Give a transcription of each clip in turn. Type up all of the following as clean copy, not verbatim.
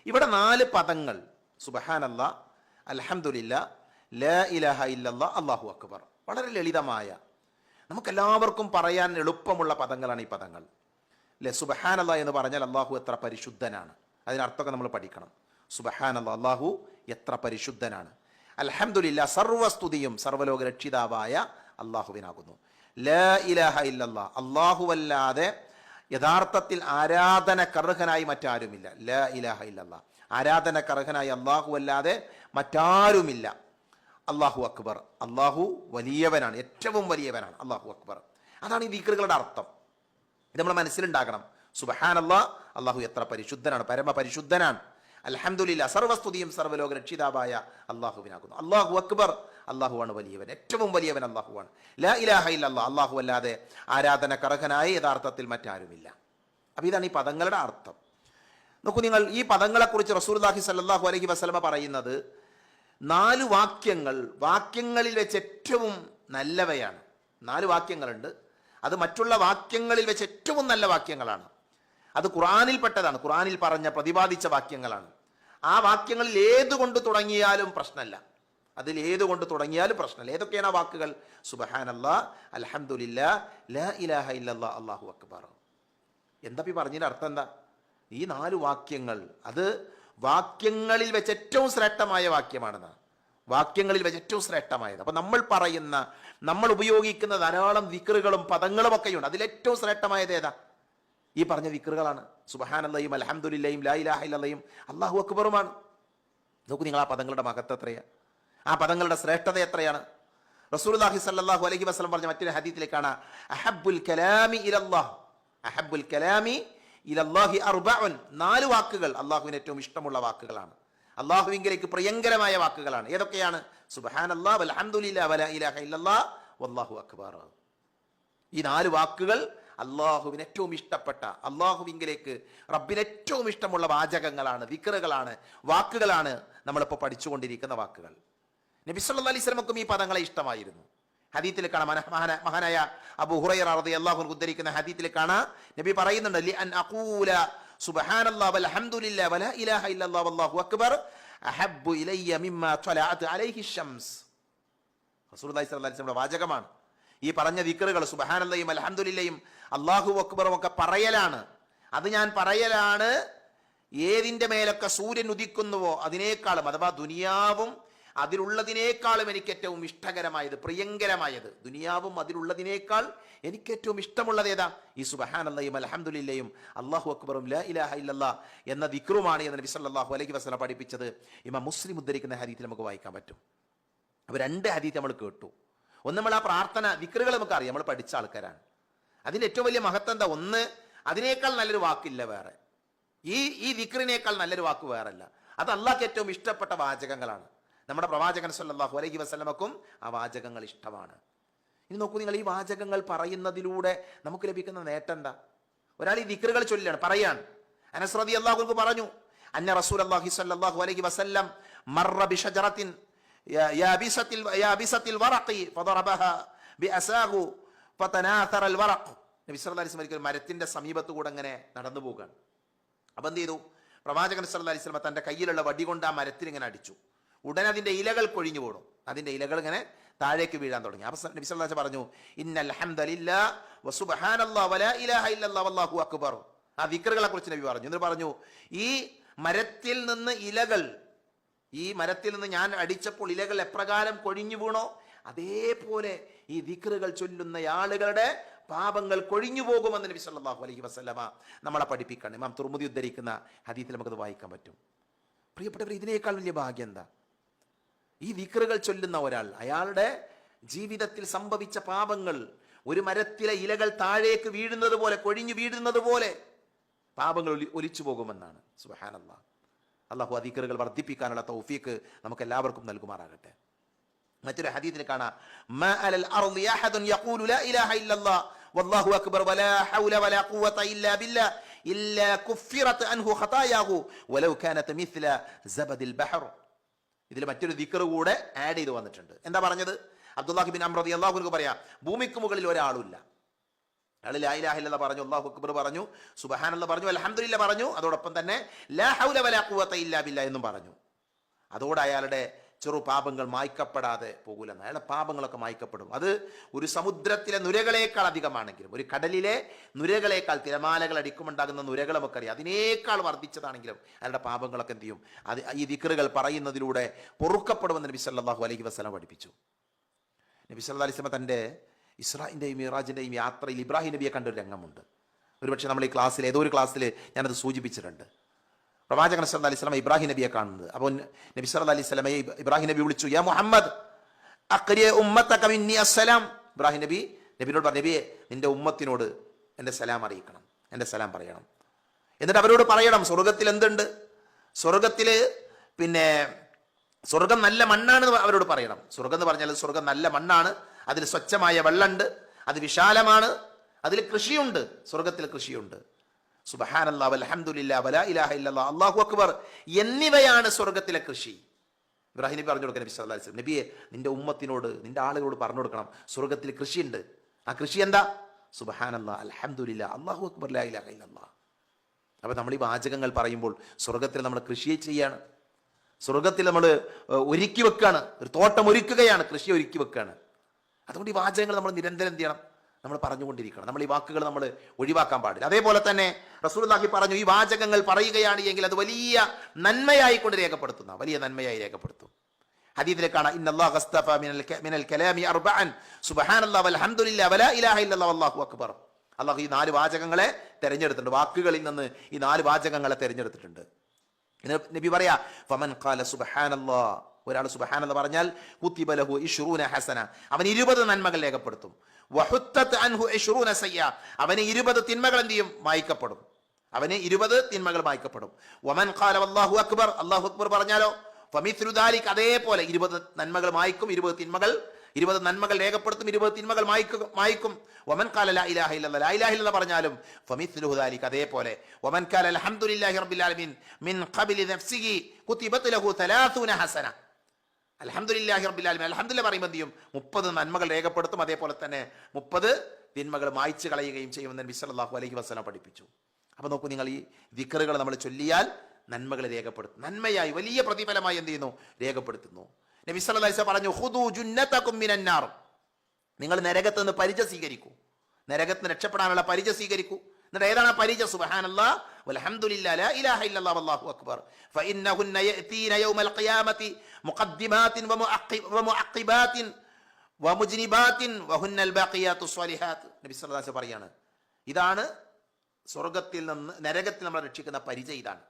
ഇവിടെ 4 പദങ്ങൾ സുബ്ഹാനല്ലാ, അൽഹംദുലില്ലാ, ലാ ഇലാഹ ഇല്ലല്ലാ, അല്ലാഹു അക്ബർ. വളരെ ലളിതമായ, നമുക്കെല്ലാവർക്കും പറയാൻ എളുപ്പമുള്ള പദങ്ങളാണ് ഈ പദങ്ങൾ. അല്ലെ, സുബ്ഹാനല്ലാ എന്ന് പറഞ്ഞാൽ അല്ലാഹു എത്ര പരിശുദ്ധനാണ്, അതിനർത്ഥമൊക്കെ നമ്മൾ പഠിക്കണം. സുബ്ഹാനല്ലാ, അല്ലാഹു എത്ര പരിശുദ്ധനാണ്. അൽഹംദുലില്ലാ, സർവസ്തുതിയും സർവ്വലോക രക്ഷിതാവായ അല്ലാഹുവിനാകുന്നു. ലാ ഇലാഹ ഇല്ലല്ലാ, അല്ലാഹുവല്ലാതെ യഥാർത്ഥത്തിൽ ആരാധനക്കർഹനായി മറ്റാരുമില്ല. ലാ ഇലാഹ ഇല്ലല്ലാ, ആരാധനക്കർഹനായി അല്ലാഹുവല്ലാതെ മറ്റാരുമില്ല. അല്ലാഹു അക്ബർ, അല്ലാഹു വലിയവനാണ്, ഏറ്റവും വലിയവനാണ്. അല്ലാഹു അക്ബർ, അതാണ് ഈ ദിക്റുകളുടെ അർത്ഥം. ഇത് നമ്മൾ മനസ്സിലുണ്ടാക്കണം. സുബ്ഹാനല്ലാ, അല്ലാഹു എത്ര പരിശുദ്ധനാണ്, പരമപരിശുദ്ധനാണ്. അൽഹംദുലില്ലാ, സർവസ്തുതിയും സർവ്വലോക രക്ഷിതാവായ അല്ലാഹുവിനാകുന്നു. അല്ലാഹു അക്ബർ, അല്ലാഹുവാണ് വലിയവൻ, ഏറ്റവും വലിയവൻ അല്ലാഹുവാണ്. ലാ ഇലാഹ ഇല്ലല്ലാ, അല്ലാഹു അല്ലാതെ ആരാധനക്കർഹനായി യഥാർത്ഥത്തിൽ മറ്റാരുമില്ല. അപ്പോൾ ഇതാണ് ഈ പദങ്ങളുടെ അർത്ഥം. നോക്കൂ നിങ്ങൾ, ഈ പദങ്ങളെക്കുറിച്ച് റസൂലുള്ളാഹി സ്വല്ലല്ലാഹു അലൈഹി വസല്ലമ പറയുന്നത് 4 വാക്യങ്ങൾ വാക്യങ്ങളിൽ വെച്ച് ഏറ്റവും നല്ലവയാണ്. 4 വാക്യങ്ങളുണ്ട്, അത് മറ്റുള്ള വാക്യങ്ങളിൽ വെച്ച് ഏറ്റവും നല്ല വാക്യങ്ങളാണ്. അത് ഖുർആനിൽപ്പെട്ടതാണ്, ഖുർആനിൽ പറഞ്ഞ പ്രതിപാദിച്ച വാക്യങ്ങളാണ്. ആ വാക്യങ്ങളിൽ ഏതുകൊണ്ട് തുടങ്ങിയാലും പ്രശ്നമല്ല, അതിൽ ഏതുകൊണ്ട് തുടങ്ങിയാലും പ്രശ്നമല്ല. ഏതൊക്കെയാണ് ആ വാക്കുകൾ? സുബ്ഹാനല്ലാ, അൽഹംദുലില്ലാ, ലാ ഇലാഹ ഇല്ലല്ലാ, അല്ലാഹു അക്ബർ. എന്താ ഈ പറഞ്ഞതിൻ്റെ അർത്ഥം? എന്താ? ഈ 4 വാക്യങ്ങൾ അത് വാക്യങ്ങളിൽ വെച്ച് ഏറ്റവും ശ്രേഷ്ഠമായ വാക്യമാണെന്ന്, വാക്യങ്ങളിൽ വെച്ച് ഏറ്റവും ശ്രേഷ്ഠമായത്. അപ്പം നമ്മൾ പറയുന്ന, നമ്മൾ ഉപയോഗിക്കുന്ന ധാരാളം ദിക്റുകളും പദങ്ങളും ഒക്കെയുണ്ട്. അതിലേറ്റവും ശ്രേഷ്ഠമായത് ഏതാ? ഈ പറഞ്ഞ ദിക്റുകളാണ്. സുബ്ഹാനല്ലാഹയും അൽഹംദുലില്ലയും ലാ ഇലാഹ ഇല്ലല്ലയും അല്ലാഹു അക്ബറുമാണ്. നോക്കൂ നിങ്ങൾ, ആ പദങ്ങളുടെ മഹത്വം എത്രയാണ്, ആ പദങ്ങളുടെ ശ്രേഷ്ഠത എത്രയാണ്. റസൂലുള്ളാഹി സ്വല്ലല്ലാഹു അലൈഹി വസല്ലം പറഞ്ഞ മറ്റൊരു ഹദീസിലേക്കാണ്, അഹബ്ബുൽ കലാമി ഇലല്ലാഹ്, അഹബ്ബുൽ കലാമി ഇലല്ലാഹി അർബഉൻ, 4 വാക്കുകൾ അല്ലാഹുവിന് ഏറ്റവും ഇഷ്ടമുള്ള വാക്കുകളാണ്, അല്ലാഹുവിലേക്ക് പ്രിയങ്കരമായ വാക്കുകളാണ്. ഏതൊക്കെയാണ്? സുബ്ഹാനല്ലാഹ്, വൽഹംദുലില്ലാഹ്, വലാ ഇലാഹ ഇല്ലല്ലാഹ്, വല്ലാഹു അക്ബർ. ഈ 4 വാക്കുകൾ അല്ലാഹുവിന് ഏറ്റവും ഇഷ്ടപ്പെട്ട, അല്ലാഹുവിലേക്ക് റബ്ബിന് ഏറ്റവും ഇഷ്ടമുള്ള വാചകങ്ങളാണ്, ദിക്റുകളാണ്, വാക്കുകളാണ് നമ്മളിപ്പോൾ പഠിച്ചുകൊണ്ടിരിക്കുന്ന വാക്കുകൾ. നബി സല്ലല്ലാഹു അലൈഹി വസല്ലമക്കും ഈ പദങ്ങളെ ഇഷ്ടമായിരുന്നു. ഹദീത്തിൽ കാണാം, മഹാനായ അബൂ ഹുറൈറ റളിയല്ലാഹു അൻഹു ഉദ്ധരിക്കുന്ന ഹദീത്തിൽ കാണാം, നബി പറയുന്നുണ്ട്, ലി അൻ അഖൂല സുബ്ഹാനല്ലാഹി വൽഹംദുലില്ലാഹി വലാ ഇലാഹ ഇല്ലല്ലാഹി വല്ലാഹു അക്ബർ അഹബ്ബു ഇലയ്യ മിമ്മാ ത്വലഅത് അലൈഹി ശംസ്. റസൂലുള്ളാഹി സ്വല്ലല്ലാഹു അലൈഹി വസല്ലം വാചകമാണ്. ഈ പറഞ്ഞ ദിക്റുകൾ സുബ്ഹാനല്ലാഹിയും അൽഹംദുലില്ലയും അല്ലാഹു അക്ബറും ഒക്കെ പറയലാണ്. അത് ഞാൻ പറയലാണ് ഏതിൻ്റെ മേലൊക്കെ സൂര്യൻ ഉദിക്കുന്നുവോ അതിനേക്കാളും, അഥവാ ദുനിയാവും അതിലുള്ളതിനേക്കാളും എനിക്ക് ഏറ്റവും ഇഷ്ടകരമായത്, പ്രിയങ്കരമായത്, ദുനിയാവും അതിലുള്ളതിനേക്കാൾ എനിക്ക് ഏറ്റവും ഇഷ്ടമുള്ളത് ഏതാ? ഈ സുബ്ഹാനല്ലാഹിയും അൽഹംദുലില്ലയും അല്ലാഹു അക്ബറും ലാ ഇലാഹ ഇല്ലല്ലാ എന്ന ദിക്റുമാണ് എന്ന് നബി സല്ലല്ലാഹു അലൈഹി വസല്ലം പഠിപ്പിച്ചത്. ഇമാം മുസ്ലിം ഉദ്ധരിക്കുന്ന ഹദീസിൽ നമുക്ക് വായിക്കാൻ പറ്റും. അപ്പോൾ 2 ഹദീസ് നമ്മൾ കേട്ടു. ഒന്ന്, നമ്മൾ ആ പ്രാർത്ഥന ദിക്റുകൾ നമുക്കറിയാം, നമ്മൾ പഠിച്ച ആൾക്കാരാണ്. അതിൻ്റെ ഏറ്റവും വലിയ മഹത്വം എന്താ? ഒന്ന്, അതിനേക്കാൾ നല്ലൊരു വാക്കില്ല വേറെ, ഈ ദിക്റിനേക്കാൾ നല്ലൊരു വാക്ക് വേറല്ല. അത് അള്ളാഹ്ക്ക് ഏറ്റവും ഇഷ്ടപ്പെട്ട വാചകങ്ങളാണ്. നമ്മുടെ പ്രവാചകൻ സല്ലല്ലാഹു അലൈഹി വസല്ലമക്കും ആ വാചകങ്ങൾ ഇഷ്ടമാണ്. ഇനി നോക്കൂ നിങ്ങൾ, ഈ വാചകങ്ങൾ പറയുന്നതിലൂടെ നമുക്ക് ലഭിക്കുന്ന നേട്ടം എന്താ? ഒരാൾ ഈ ദിക്റുകൾ ചൊല്ലാണ്, പറയാൻ. അനസ് റളിയല്ലാഹു അൻഹു പറഞ്ഞു, അന്ന റസൂലുള്ളാഹി സ്വല്ലല്ലാഹു അലൈഹി വസല്ലം മർറ ബിശജറത്തിൻ യാബിസത്തിൽ വറഖി ഫദറബഹാ ബിഅസാഹു ഫതനാഥറ അൽവറഖ്. നബി സല്ലല്ലാഹു അലൈഹി വസല്ലം ഒരു മരത്തിന്റെ സമീപത്ത് കൂടെ അങ്ങനെ നടന്നു പോകാൻ. അപ്പം എന്ത് ചെയ്തു? പ്രവാചകൻ സല്ലല്ലാഹു അലൈഹി വസല്ലം തന്റെ കയ്യിലുള്ള വടി കൊണ്ട് ആ മരത്തിൽ ഇങ്ങനെ അടിച്ചു. ഉടനെ അതിന്റെ ഇലകൾ കൊഴിഞ്ഞു പോടും, അതിന്റെ ഇലകൾ ഇങ്ങനെ താഴേക്ക് വീഴാൻ തുടങ്ങി. അപ്പോൾ നബി സല്ലല്ലാഹു അലൈഹി വസല്ലം പറഞ്ഞു, ഇന്നൽ ഹംദലില്ലാഹി വസുബ്ഹാനല്ലാഹി വലാ ഇലാഹ ഇല്ലല്ലാഹി വല്ലാഹു അക്ബർ. ആ ദിക്റുകളെ കുറിച്ച് നബി പറഞ്ഞു. എന്നിട്ട് പറഞ്ഞു, ഈ മരത്തിൽ നിന്ന് ഇലകൾ, ഈ മരത്തിൽ നിന്ന് ഞാൻ അടിച്ചപ്പോൾ ഇലകൾ എപ്രകാരം കൊഴിഞ്ഞു വീണോ അതേപോലെ ഈ ദിക്റുകൾ ചൊല്ലുന്ന ആളുകളുടെ പാപങ്ങൾ കൊഴിഞ്ഞു പോകുമെന്ന് നബി സല്ലല്ലാഹു അലൈഹി വസല്ലമ നമ്മളെ പഠിപ്പിക്കണം. ഇമാം തുർമുദി ഉദ്ധരിക്കുന്ന ഹദീസിൽ നമുക്കത് വായിക്കാൻ പറ്റും. പ്രിയപ്പെട്ടവർ, ഇതിനേക്കാൾ വലിയ ഭാഗ്യം എന്താ? ഈ ദിക്റുകൾ ചൊല്ലുന്ന ഒരാൾ, അയാളുടെ ജീവിതത്തിൽ സംഭവിച്ച പാപങ്ങൾ ഒരു മരത്തിലെ ഇലകൾ താഴേക്ക് വീഴുന്നത് പോലെ, കൊഴിഞ്ഞു വീഴുന്നത് പോലെ പാപങ്ങൾ ഒലിച്ചു പോകുമെന്നാണ്. സുബ്ഹാനല്ലാഹ്. അല്ലാഹു ആ ദിക്റുകൾ വർദ്ധിപ്പിക്കാനുള്ള തൗഫീഖ് നമുക്ക് എല്ലാവർക്കും നൽകുമാറാകട്ടെ. മറ്റൊരു ഹദീസിൽ കാണാം, മാ അലൽ അർളി അഹദുൻ യഖൂലു ലാ ഇലാഹ ഇല്ലല്ലാഹ് വല്ലാഹു അക്ബർ വലാ ഹൗല വലാ ഖുവത ഇല്ലാ ബില്ലാഹ് ഇല്ലാ കുഫിറത് അൻഹു ഖതായാഹു വലൗ കാനത് മിസ്ല സബദിൽ ബഹർ. ഇതിൽ മറ്റൊരു ദിക്ർ കൂടെ ആഡ് ചെയ്തു വന്നിട്ടുണ്ട്. എന്താ പറഞ്ഞത്? അബ്ദുല്ലാഹി ബിൻ അംർ റളിയല്ലാഹു അൻഹു പറയാ, ഭൂമിക്ക് മുകളിൽ ഒരാളുമില്ല, അയാൾ ലാ ഇലാഹ ഇല്ലല്ലാഹ് പറഞ്ഞു, അല്ലാഹു അക്ബർ പറഞ്ഞു, സുബ്ഹാനല്ലാഹ് പറഞ്ഞു, അൽഹംദുലില്ലാഹ് പറഞ്ഞു, അതോടൊപ്പം തന്നെ ലാ ഹൗല വലാ ഖുവത ഇല്ലാ ബില്ലാഹ് എന്നും പറഞ്ഞു. അതോടെ അയാളുടെ ചെറു പാപങ്ങൾ മായ്ക്കപ്പെടാതെ പോകൂലെന്ന്. അയാളുടെ പാപങ്ങളൊക്കെ മായ്ക്കപ്പെടും. അത് ഒരു സമുദ്രത്തിലെ നുരകളേക്കാൾ അധികമാണെങ്കിലും, ഒരു കടലിലെ നുരകളേക്കാൾ, തിരമാലകൾ അടിക്കുമുണ്ടാകുന്ന നുരകൾ നമുക്കറിയാം, അതിനേക്കാൾ വർദ്ധിച്ചതാണെങ്കിലും അയാളുടെ പാപങ്ങളൊക്കെ എന്ത് ചെയ്യും? അത് ഈ ദിക്റുകൾ പറയുന്നതിലൂടെ പൊറുക്കപ്പെടുമെന്ന് നബി സല്ലല്ലാഹു അലൈഹി വസല്ലം പഠിപ്പിച്ചു. നബി സല്ലല്ലാഹു അലൈഹി വസല്ലം തൻ്റെ ഇസ്രാഇൻ്റെയും മിറാജിൻ്റെയും യാത്രയിൽ ഇബ്രാഹിം നബിയെ കണ്ടൊരു രംഗമുണ്ട്. ഒരുപക്ഷെ നമ്മൾ ഈ ക്ലാസ്സിൽ, ഏതോ ഒരു ക്ലാസ്സിൽ ഞാനത് സൂചിപ്പിച്ചിട്ടുണ്ട്. പ്രവാചകൻ സല്ലല്ലാഹു അലൈഹി വസല്ലം ഇബ്രാഹിം നബിയെ കാണുന്നത്. അപ്പോൾ നബി സല്ലല്ലാഹു അലൈഹി വസല്ലമയെ ഇബ്രാഹിം നബി വിളിച്ചു, യാ മുഹമ്മദ് അഖ്രി ഉമ്മതക മിന്നി അസ്സലാം. ഇബ്രാഹിം നബിയോട് പറഞ്ഞു, നബിയെ നിന്റെ ഉമ്മത്തിനോട് എൻ്റെ സലാം അറിയിക്കണം, എൻ്റെ സലാം പറയണം. എന്നിട്ട് അവരോട് പറയണം സ്വർഗത്തിൽ എന്തുണ്ട്, സ്വർഗത്തിൽ പിന്നെ സ്വർഗം നല്ല മണ്ണാണ് അവരോട് പറയണം. സ്വർഗം എന്ന് പറഞ്ഞാൽ സ്വർഗം നല്ല മണ്ണാണ്, അതിൽ സ്വച്ഛമായ വെള്ളമുണ്ട്, അത് വിശാലമാണ്, അതിൽ കൃഷിയുണ്ട്, സ്വർഗത്തിൽ കൃഷിയുണ്ട്. സുബ്ഹാനല്ലാഹ് വൽഹംദുലില്ലാഹ് വലാ ഇലാഹ ഇല്ലല്ലാഹ് അല്ലാഹു അക്ബർ എന്നിവയാണ് സ്വർഗത്തിലെ കൃഷി. ഇബ്രാഹിം നബി പറഞ്ഞു കൊടുക്കാൻ നബി സല്ലല്ലാഹു അലൈഹി വസല്ലം, നബിയെ നിന്റെ ഉമ്മത്തിനോട്, നിന്റെ ആളുകളോട് പറഞ്ഞു കൊടുക്കണം, സ്വർഗത്തിൽ കൃഷിയുണ്ട്. ആ കൃഷി എന്താ? സുബ്ഹാനല്ലാഹ് അൽഹംദുലില്ലാഹ് അല്ലാഹു അക്ബർ ലാ ഇലാഹ ഇല്ലല്ലാഹ്. അപ്പോൾ നമ്മൾ ഈ വാചകങ്ങൾ പറയുമ്പോൾ സ്വർഗത്തിൽ നമ്മൾ കൃഷി ചെയ്യാണ്, സ്വർഗത്തിൽ നമ്മൾ ഒരുക്കി വെക്കുകയാണ്, ഒരു തോട്ടം ഒരുക്കുകയാണ്, കൃഷി ഒരുക്കി വെക്കുകയാണ്. അതുകൊണ്ട് ഈ വാചകങ്ങൾ നമ്മൾ നിരന്തരം എന്ത് ചെയ്യണം? നമ്മൾ പറഞ്ഞുകൊണ്ടിരിക്കണം. നമ്മൾ ഈ വാക്കുകൾ നമ്മൾ ഒഴിവാക്കാൻ പാടില്ല. അതേപോലെ തന്നെ റസൂലുള്ളാഹി പറഞ്ഞു, ഈ വാചകങ്ങൾ പറയുകയാണ് എങ്കിൽ അത് വലിയ നന്മയായി കൊണ്ട് രേഖപ്പെടുത്തുന്ന, വലിയ നന്മയായി രേഖപ്പെടുത്തും. ഹദീസിൽ കാണാം, ഇന്നല്ലാഹ ഖസ്തഫ മിനൽ കലാമി അർബഅൻ സുബ്ഹാനല്ലാഹി വൽഹംദുലില്ലാഹി വലാ ഇലാഹ ഇല്ലല്ലാഹി വല്ലാഹു അക്ബർ. അല്ലാഹു ഈ 4 വാചകങ്ങളെ തിരഞ്ഞെടുത്തിട്ടുണ്ട്, വാക്കുകളിൽ നിന്ന് ഈ 4 വാചകങ്ങളെ തിരഞ്ഞെടുത്തിട്ടുണ്ട്. നബി പറയാ, ഫമൻ ഖാല സുബ്ഹാനല്ലാഹ്, ഒരാൾ സുബ്ഹാനല്ലാഹ് പറഞ്ഞാൽ കുതിബ ലഹു 20 ഹസന, അവൻ 20 നന്മകൾ രേഖപ്പെടുത്തും. വഹുത്തത് അൻഹു 20 സയ്യ, അവന് 20 തിന്മകൾ എന്ത് ചെയ്യും? മായ്ക്കപ്പെടും. അവന് 20 തിന്മകൾ മായ്ക്കപ്പെടും. വമൻ ഖാല വല്ലാഹു അക്ബർ, അല്ലാഹു അക്ബർ പറഞ്ഞാലോ ഫമിസ്ലു ദാലിക, അതേപോലെ 20 നന്മകൾ മായ്ക്കും, 20 നന്മകൾ രേഖപ്പെടുത്തും, 20 തിന്മകൾ മായ്ക്കും. വമൻ ഖാല ലാ ഇലാഹ ഇല്ലല്ലാഹ്, ലാ ഇലാഹ ഇല്ലല്ലാഹ് പറഞ്ഞാലും ഫമിസ്ലുഹു ദാലിക, അതേപോലെ. വമൻ ഖാല അൽഹംദുലില്ലാഹി റബ്ബിൽ ആലമീൻ മിൻ ഖബ്ലി നഫ്സിഹി കുതിബത് ലഹു 30 ഹസന. അൽഹംദുലില്ലാഹി റബ്ബിൽ ആലമീൻ, അൽഹംദുലില്ലാഹ് പറയുമ്പോൾ എന്ത് ചെയ്യും? 30 നന്മകൾ രേഖപ്പെടുത്തും, അതേപോലെ തന്നെ 30 തിന്മകൾ മായ്ച്ചു കളയുകയും ചെയ്യുമെന്ന് നബി സല്ലല്ലാഹു അലൈഹി വസല്ലം പഠിപ്പിച്ചു. അപ്പോൾ നോക്കൂ, നിങ്ങൾ ഈ ദിക്റുകൾ നമ്മൾ ചൊല്ലിയാൽ നന്മകൾ രേഖപ്പെടുത്തും, നന്മയായി വലിയ പ്രതിഫലമായി എന്ത് ചെയ്യുന്നു? രേഖപ്പെടുത്തുന്നു. നബി സല്ലല്ലാഹു അലൈഹി വസല്ലം പറഞ്ഞു, ഖുദൂ ജുന്നതകും മിനന്നാർ, നിങ്ങൾ നരകത്തിൽ നിന്ന് പരിച സ്വീകരിക്കൂ, നരകത്തിൽ നിന്ന് രക്ഷപ്പെടാനുള്ള പരിച സ്വീകരിക്കൂ. എന്നിട്ട് ഏതാണ് ആ പരിച? സുബ്ഹാനല്ലാഹ് വൽഹംദുലില്ലാഹി ലാ ഇലാഹ ഇല്ലല്ലാഹ് വല്ലാഹു അക്ബർ. ഫഇന്നഹുന്ന യഅതീന യൗമൽ ഖിയാമത്തി മുഖദ്ദിമാത്തിൻ വമുഅഖിബാത്തിൻ വമുജ്നിബാത്തിൻ വഹുന്നൽ ബാഖിയാത്തുസ് സ്വാലിഹാത്ത്. നബി സല്ലല്ലാഹു അലൈഹി വസല്ലം പറയാണ്, ഇതാണ് സ്വർഗത്തിൽ നിന്ന് നരകത്തിൽ നമ്മളെ രക്ഷിക്കുന്ന പരിച. ഇതാണ്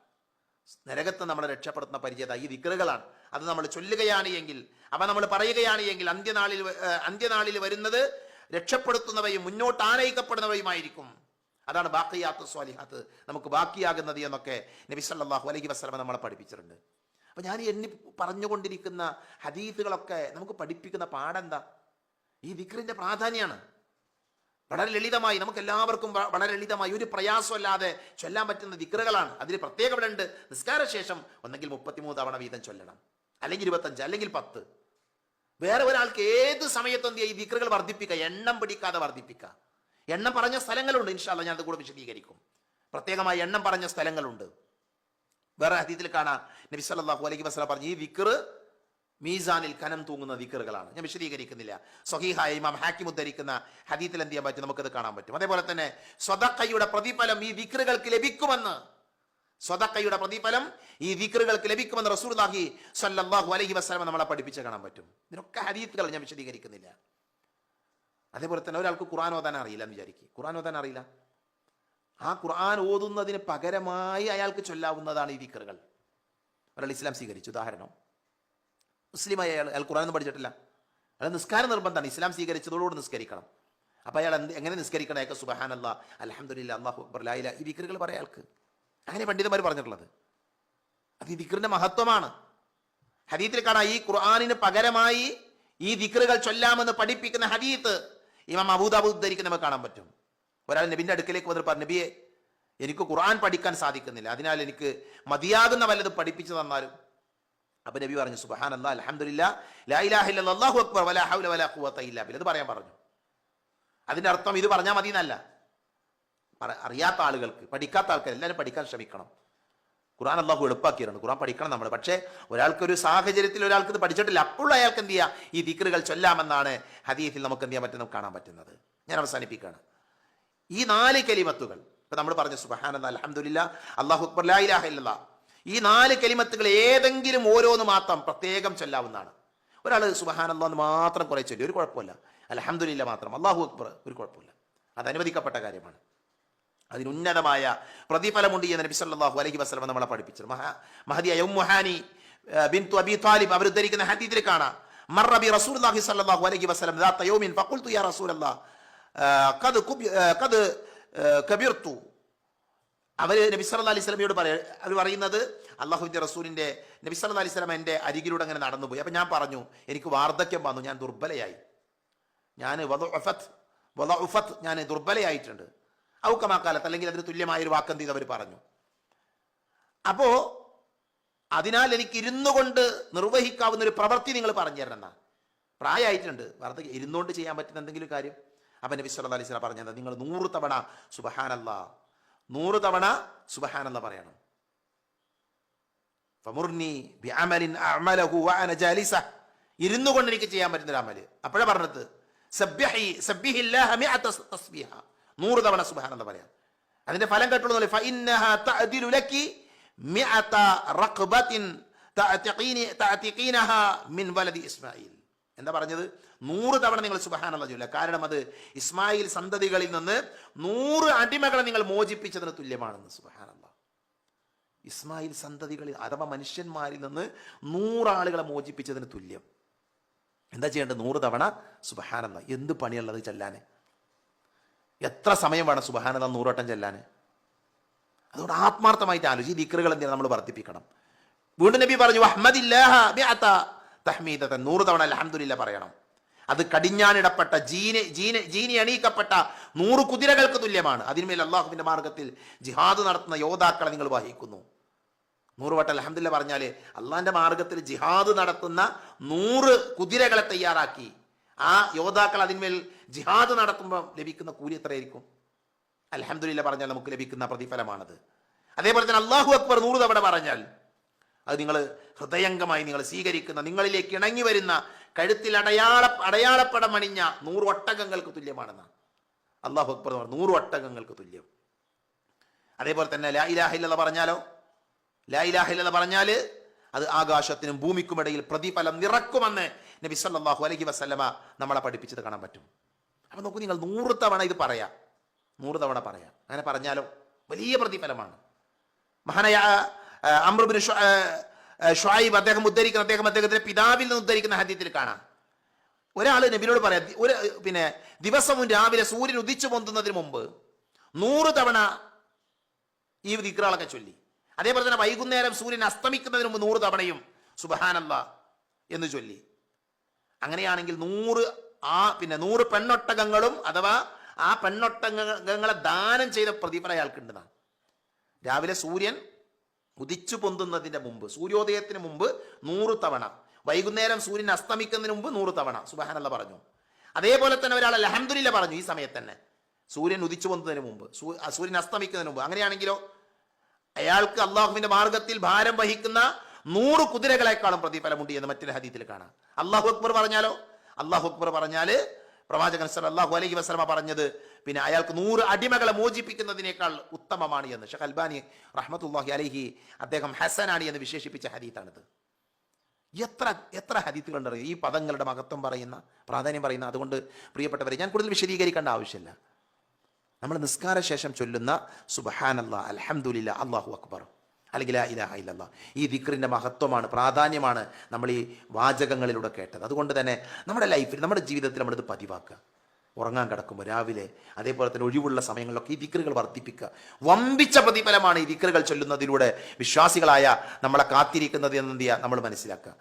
നരകത്തിൽ നമ്മളെ രക്ഷപ്പെടുത്തുന്ന പരിചയ, ഈ ദിക്റുകളാണ്. അത് നമ്മൾ ചൊല്ലുകയാണ് എങ്കിൽ, അവ നമ്മൾ പറയുകയാണ് എങ്കിൽ അന്ത്യനാളിൽ വരുന്നത് രക്ഷപ്പെടുത്തുന്നവയും മുന്നോട്ട് ആനയിക്കപ്പെടുന്നവയുമായിരിക്കും. അതാണ് ബാഖിയാത്തുസ് സ്വാലിഹാത്ത്, നമുക്ക് ബാക്കിയാകുന്നത് എന്നൊക്കെ നബി സല്ലല്ലാഹു അലൈഹി വസല്ലം നമ്മളെ പഠിപ്പിച്ചിട്ടുണ്ട്. അപ്പം ഞാൻ എണ്ണി പറഞ്ഞുകൊണ്ടിരിക്കുന്ന ഹദീസുകളൊക്കെ നമുക്ക് പഠിപ്പിക്കുന്ന പാഠെന്താ? ഈ ദിക്റിന്റെ പ്രാധാന്യമാണ്. വളരെ ലളിതമായി, നമുക്ക് എല്ലാവർക്കും വളരെ ലളിതമായി, ഒരു പ്രയാസമല്ലാതെ ചൊല്ലാൻ പറ്റുന്ന ദിക്റുകളാണ്. അതിൽ പ്രത്യേകം ഉണ്ട്, നിസ്കാര ശേഷം ഒന്നെങ്കിൽ 33 തവണ വീതം ചൊല്ലണം, അല്ലെങ്കിൽ 25, അല്ലെങ്കിൽ 10. വേറെ ഒരാൾക്ക് ഏത് സമയത്തും ഈ ദിക്റുകൾ വർദ്ധിപ്പിക്കുക, എണ്ണം പിടിക്കാതെ വർദ്ധിപ്പിക്കുക. എണ്ണം പറഞ്ഞ സ്ഥലങ്ങളുണ്ട്, ഇൻഷാ അല്ലാഹ് ഞാൻ അത് കൂടെ വിശദീകരിക്കും. പ്രത്യേകമായി എണ്ണം പറഞ്ഞ സ്ഥലങ്ങളുണ്ട്. വേറെ ഹദീസിൽ കാണാം, നബി സല്ലല്ലാഹു അലൈഹി വസല്ലം പറഞ്ഞു, ഈ ദിക്ർ മീസാനിൽ കനം തൂങ്ങുന്ന ദിക്റുകളാണ്. ഞാൻ വിശദീകരിക്കുന്നില്ല. സ്വഹീഹായ ഇമാം ഹാക്കിം ഉദ്ധരിക്കുന്ന ഹദീസിൽ എന്ത് ചെയ്യാൻ പറ്റും? നമുക്കത് കാണാൻ പറ്റും. അതേപോലെ തന്നെ സ്വദഖയുടെ പ്രതിഫലം ഈ ദിക്റുകൾക്ക് ലഭിക്കുമെന്ന്, സ്വദഖയുടെ പ്രതിഫലം ഈ ദിക്റുകൾക്ക് ലഭിക്കുമെന്ന് റസൂലുള്ളാഹി സ്വല്ലല്ലാഹു അലൈഹി വസല്ലം നമ്മളെ പഠിപ്പിച്ച് കാണാൻ പറ്റും. ഇതിനൊക്കെ ഹദീസുകൾ ഞാൻ വിശദീകരിക്കുന്നില്ല. അതേപോലെ തന്നെ ഒരാൾക്ക് ഖുർആൻ ഓതാൻ അറിയില്ല എന്ന് വിചാരിക്കും, ഖുർആൻ ഓതാൻ അറിയില്ല, ആ ഖുർആൻ ഓതുന്നതിന് പകരമായി അയാൾക്ക് ചൊല്ലാവുന്നതാണ് ഈ ദിക്റുകൾ. ഒരാൾ ഇസ്ലാം സ്വീകരിച്ചു, ഉദാഹരണം മുസ്ലിമായ അയാൾ ഖുർആനൊന്നും പഠിച്ചിട്ടില്ല, അയാൾ നിസ്കാരം നിർബന്ധമാണ്, ഇസ്ലാം സ്വീകരിച്ചതോടുകൂടി നിസ്കരിക്കണം. അപ്പോൾ അയാൾ എങ്ങനെ നിസ്കരിക്കണം? അയാൾക്ക് സുബ്ഹാനല്ലാഹ് അൽഹംദുലില്ലാഹ് അല്ലാഹു അക്ബർ ലാ ഇലാഹ, ഈ ദിക്റുകൾ പറയാം അയാൾക്ക്. അങ്ങനെ പണ്ഡിതന്മാർ പറഞ്ഞിട്ടുള്ളത്. അത് ഈ ദിക്റിന്റെ മഹത്വമാണ്. ഹദീസിൽ കാണാം, ഈ ഖുർആനിന് പകരമായി ഈ ദിക്റുകൾ ചൊല്ലാമെന്ന് പഠിപ്പിക്കുന്ന ഹദീസ് ഇമാം അബൂദാവൂദ് ഉദ്ധരിക്കുന്ന നമുക്ക് കാണാൻ പറ്റും. ഒരാൾ നബിന്റെ അടുക്കലേക്ക് വന്നിട്ട് പറഞ്ഞു, നബിയെ എനിക്ക് ഖുർആൻ പഠിക്കാൻ സാധിക്കുന്നില്ല, അതിനാൽ എനിക്ക് മതിയാകുന്ന വല്ലതും പഠിപ്പിച്ചു തന്നാലും. അപ്പൊ നബി പറഞ്ഞു, സുബ്ഹാനല്ലാഹ് അൽഹംദുലില്ലാഹ് ലാ ഇലാഹ ഇല്ലല്ലാഹ് അല്ലാഹു അക്ബർ വലാ ഹൗല വലാ ഖുവത ഇല്ലാ ബില്ലാഹ്. ഇത് പറയാൻ പറഞ്ഞു. അതിന്റെ അർത്ഥം ഇത് പറഞ്ഞാൽ മതി എന്നല്ല, അറിയാത്ത ആളുകൾക്ക്, പഠിക്കാത്ത ആൾക്കാർ എല്ലാവരും പഠിക്കാൻ ശ്രമിക്കണം. ഖുർആൻ അള്ളാഹു എളുപ്പാക്കിയാണ്, ഖുർആൻ പഠിക്കണം നമ്മൾ. പക്ഷേ ഒരാൾക്കൊരു സാഹചര്യത്തിൽ ഒരാൾക്ക് ഇത് പഠിച്ചിട്ടില്ല, അപ്പോൾ അയാൾക്ക് എന്ത് ചെയ്യുക, ഈ ദിക്റുകൾ ചൊല്ലാമെന്നാണ് ഹദീസിൽ നമുക്ക് എന്ത് ചെയ്യാൻ പറ്റുന്നത്, കാണാൻ പറ്റുന്നത്. ഞാൻ അവസാനിപ്പിക്കുകയാണ്. ഈ 4 കലിമത്തുകൾ ഇപ്പൊ നമ്മൾ പറഞ്ഞു, സുബ്ഹാനല്ലാഹ്, അൽഹംദുലില്ലാഹ്, അല്ലാഹു അക്ബർ, ലാ ഇലാഹ ഇല്ലല്ലാഹ്. ഈ 4 കലിമത്തുകൾ ഏതെങ്കിലും ഓരോന്ന് മാത്രം പ്രത്യേകം ചൊല്ലാവുന്നതാണ്. ഒരാൾ സുബ്ഹാനല്ലാഹ് എന്ന് മാത്രം കുറെ ചൊല്ലി, ഒരു കുഴപ്പമില്ല. അൽഹംദുലില്ലാഹ് മാത്രം, അല്ലാഹു അക്ബർ, ഒരു കുഴപ്പമില്ല. അത് അനുവദിക്കപ്പെട്ട കാര്യമാണ്. അതിന് ഉന്നതമായ പ്രതിഫലമുണ്ട് എന്ന് നബി സല്ലല്ലാഹു അലൈഹി വസല്ലം നമ്മളെ പഠിപ്പിച്ചത്. മഹദിയായ ഉമ്മു ഹാനി ബിൻതു അബി താലിബ് അവർ ഉദ്ധരിക്കുന്ന ഹദീസിൽ കാണാം, മർറ ബി റസൂലുള്ളാഹി സല്ലല്ലാഹു അലൈഹി വസല്ലം ദാത യൗമിൻ ഫഖുൽതു യാ റസൂലല്ലാഹ് ഖദ് കബിർതു. അവർ നബി സല്ലല്ലാഹു അലൈഹി വസല്ലമയോട് അവർ പറയുന്നത്, അള്ളാഹുവിന്റെ റസൂലിന്റെ നബി സല്ലല്ലാഹു അലൈഹി വസല്ലം എൻ്റെ അരികിലൂടെ അങ്ങനെ നടന്നുപോയി. അപ്പം ഞാൻ പറഞ്ഞു, എനിക്ക് വാർദ്ധക്യം വന്നു, ഞാൻ ദുർബലയായി, ഞാൻ ഞാൻ ദുർബലയായിട്ടുണ്ട്. ഔക്കമാക്കാലത്ത്, അല്ലെങ്കിൽ അതിന് തുല്യമായൊരു വാക്കെന്ത് ചെയ്ത് അവർ പറഞ്ഞു. അപ്പോ അതിനാൽ എനിക്ക് ഇരുന്നു കൊണ്ട് നിർവഹിക്കാവുന്ന ഒരു പ്രവൃത്തി നിങ്ങൾ പറഞ്ഞു തരണം എന്നാ. പ്രായമായിട്ടുണ്ട്, വാർദ്ധക്യം, ഇരുന്നുകൊണ്ട് ചെയ്യാൻ പറ്റുന്ന എന്തെങ്കിലും കാര്യം. അപ്പം നബി സല്ലല്ലാഹു അലൈഹി വസല്ലം പറഞ്ഞത്, നിങ്ങൾ 100 തവണ സുബ്ഹാനല്ലാഹ്, 100 തവണ സുബ്ഹാനല്ലാഹ് പറയണം. ഫമുർനി ബിഅമലിൻ അഅമലഹു വഅന ജാലിസ, ഇരുന്നു കൊണ്ട് എനിക്ക് ചെയ്യാൻ പറ്റുന്ന ഒരു അമല്. അപ്പോഴാണ് പറഞ്ഞത്, സബ്ബിഹില്ലാഹ മിഅത തസ്ബീഹ, 100 തവണ സുബ്ഹാനല്ലാഹ് പറയാം. അതിന്റെ ഫലം കേട്ടുള്ളൂ, ഫഇന്നഹാ തഅദിലു ലക്കി മിഅത റഖബത്തിൻ തഅതിഖീനഹാ മിൻ വലദി ഇസ്മായിൽ. എന്താ പറഞ്ഞത്? 100 തവണ നിങ്ങൾ സുബ്ഹാനല്ലാഹ് ചൊല്ലുക, കാരണം അത് ഇസ്മായിൽ സന്തതികളിൽ നിന്ന് 100 അടിമകളെ നിങ്ങൾ മോചിപ്പിച്ചതിന് തുല്യമാണെന്ന്. സുബ്ഹാനല്ലാഹ്, ഇസ്മായിൽ സന്തതികളിൽ അഥവാ മനുഷ്യന്മാരിൽ നിന്ന് 100 ആളുകളെ മോചിപ്പിച്ചതിന് തുല്യം. എന്താ ചെയ്യേണ്ടത്? 100 തവണ സുബ്ഹാനല്ലാഹ്. എന്ത് പണിയുള്ളത് ചെല്ലാന്? എത്ര സമയം വേണം സുബ്ഹാനല്ലാഹ് 100 വട്ടം ചെല്ലാന്? അതുകൊണ്ട് ആത്മാർത്ഥമായിട്ട് ആലോചിച്ച് ഈ ദിക്റുകൾ എന്തിനാണ് നമ്മൾ വർദ്ധിപ്പിക്കണം. വീണ്ടും നബി പറഞ്ഞു, വഹ്മദില്ലാഹ ബിഅത തഹ്മീദതൻ, 100 തവണ അൽഹംദുലില്ലാഹ് പറയണം. അത് കടിഞ്ഞാണിടപ്പെട്ട ജീനി അണിയിക്കപ്പെട്ട 100 കുതിരകൾക്ക് തുല്യമാണ്. അതിന്മേൽ അള്ളാഹുവിന്റെ മാർഗത്തിൽ ജിഹാദ് നടത്തുന്ന യോദ്ധാക്കളെ നിങ്ങൾ വഹിക്കുന്നു. 100 വട്ടം അൽഹംദുലില്ലാഹ് പറഞ്ഞാൽ അള്ളാഹിന്റെ മാർഗത്തിൽ ജിഹാദ് നടത്തുന്ന 100 കുതിരകളെ തയ്യാറാക്കി ആ യോദ്ധാക്കൾ അതിന്മേൽ ജിഹാദ് നടത്തുമ്പോൾ ലഭിക്കുന്ന കൂലി എത്രയായിരിക്കും? അൽഹംദുലില്ലാഹ് പറഞ്ഞാൽ നമുക്ക് ലഭിക്കുന്ന പ്രതിഫലമാണത്. അതേപോലെ തന്നെ അല്ലാഹു അക്ബർ 100 തവണ പറഞ്ഞാൽ അത് നിങ്ങൾ ഹൃദയംഗമായി നിങ്ങൾ സ്വീകരിക്കുന്ന, നിങ്ങളിലേക്ക് ഇണങ്ങി വരുന്ന, കഴുത്തിൽ അടയാളപ്പടം അണിഞ്ഞ 100 ഒട്ടകങ്ങൾക്ക് തുല്യമാണെന്ന്. അല്ലാഹു അക്ബർ 100 ഒട്ടകങ്ങൾക്ക് തുല്യം. അതേപോലെ തന്നെ ലാ ഇലാഹ ഇല്ലല്ലാഹ് പറഞ്ഞാലോ, ലാ ഇലാഹ ഇല്ലല്ലാഹ് പറഞ്ഞാൽ അത് ആകാശത്തിനും ഭൂമിക്കുമിടയിൽ പ്രതിഫലം നിറക്കുമെന്ന് നബി സല്ലല്ലാഹു അലൈഹി വസല്ലമ നമ്മളെ പഠിപ്പിച്ചത് കാണാൻ പറ്റും. അപ്പൊ നോക്കൂ, നിങ്ങൾ 100 തവണ ഇത് പറയാം, 100 തവണ പറയാം. അങ്ങനെ പറഞ്ഞാലോ വലിയ പ്രതിഫലമാണ്. മഹാനായ അംർ ഇബ്നു ശുഐബ് അദ്ദേഹത്തിന്റെ പിതാവിൽ നിന്ന് ഉദ്ധരിക്കുന്ന ഹദീസിൽ കാണാം, ഒരാൾ നബിയോട് പറയാം, ദിവസവും രാവിലെ സൂര്യൻ ഉദിച്ചു പൊന്തുന്നതിന് മുമ്പ് 100 തവണ ഈ ദിക്റുകളൊക്കെ ചൊല്ലി. അതേപോലെ തന്നെ വൈകുന്നേരം സൂര്യൻ അസ്തമിക്കുന്നതിന് മുമ്പ് 100 തവണയും സുബ്ഹാനല്ലാഹ് എന്ന് ചൊല്ലി. അങ്ങനെയാണെങ്കിൽ 100 പെണ്ണൊട്ടകങ്ങളും അഥവാ ആ പെണ്ണൊട്ടകങ്ങളെ ദാനം ചെയ്ത പ്രതിഫലം അയാൾക്കുണ്ടെന്നാണ്. രാവിലെ സൂര്യൻ ഉദിച്ചു പൊന്തുന്നതിന്റെ മുമ്പ്, സൂര്യോദയത്തിന് മുമ്പ് 100 തവണ, വൈകുന്നേരം സൂര്യൻ അസ്തമിക്കുന്നതിന് മുമ്പ് 100 തവണ സുബ്ഹാനല്ലാഹ് പറഞ്ഞു. അതേപോലെ തന്നെ ഒരാൾ അൽഹംദുലില്ലാഹ് പറഞ്ഞു ഈ സമയത്ത് തന്നെ, സൂര്യൻ ഉദിച്ചു പൊന്തുന്നതിന് മുമ്പ്, സൂര്യൻ അസ്തമിക്കുന്നതിന് മുമ്പ്. അങ്ങനെയാണെങ്കിലോ അയാൾക്ക് അള്ളാഹുവിന്റെ മാർഗത്തിൽ ഭാരം വഹിക്കുന്ന 100 കുതിരകളെക്കാളും പ്രതിഫലമുണ്ട് എന്ന് മറ്റൊരു ഹദീസിൽ കാണാം. അല്ലാഹു അക്ബർ പറഞ്ഞാലോ, അല്ലാഹു അക്ബർ പറഞ്ഞാല് പ്രവാചകൻ സല്ലല്ലാഹു അലൈഹി വസല്ലമ പറഞ്ഞത് അയാൾക്ക് 100 അടിമകളെ മോചിപ്പിക്കുന്നതിനേക്കാൾ ഉത്തമമാണ് എന്ന് ഷെയ്ഖ് അൽബാനി റഹ്മത്തുള്ളാഹി അലൈഹി അദ്ദേഹം ഹസനാണ് എന്ന് വിശേഷിപ്പിച്ച ഹദീത്താണിത്. എത്ര ഹദീത്തുകളുണ്ട് ഈ പദങ്ങളുടെ മഹത്വം പറയുന്ന, പ്രാധാന്യം പറയുന്ന. അതുകൊണ്ട് പ്രിയപ്പെട്ടവരെ, ഞാൻ കൂടുതൽ വിശദീകരിക്കേണ്ട ആവശ്യമില്ല. നമ്മൾ നിസ്കാര ശേഷം ചൊല്ലുന്ന സുബ്ഹാനല്ലാഹ്, അൽഹംദുലില്ലാഹ്, അല്ലാഹു അക്ബർ, അല്ലെങ്കിൽ ലാ ഇലാഹ ഇല്ലല്ലാഹ്, ഈ ദിക്റിന്റെ മഹത്വമാണ്, പ്രാധാന്യമാണ് നമ്മൾ ഈ വാചകങ്ങളിലൂടെ കേട്ടത്. അതുകൊണ്ട് തന്നെ നമ്മുടെ ലൈഫിൽ, നമ്മുടെ ജീവിതത്തിൽ നമ്മളിത് പതിവാക്കുക. ഉറങ്ങാൻ കിടക്കുമ്പോൾ, രാവിലെ, അതേപോലെ തന്നെ ഒഴിവുള്ള സമയങ്ങളിലൊക്കെ ഈ ദിക്റുകൾ വർദ്ധിപ്പിക്കുക. വമ്പിച്ച പ്രതിഫലമാണ് ഈ ദിക്റുകൾ ചൊല്ലുന്നതിലൂടെ വിശ്വാസികളായ നമ്മളെ കാത്തിരിക്കുന്നത് എന്ന് നമ്മൾ മനസ്സിലാക്കുക.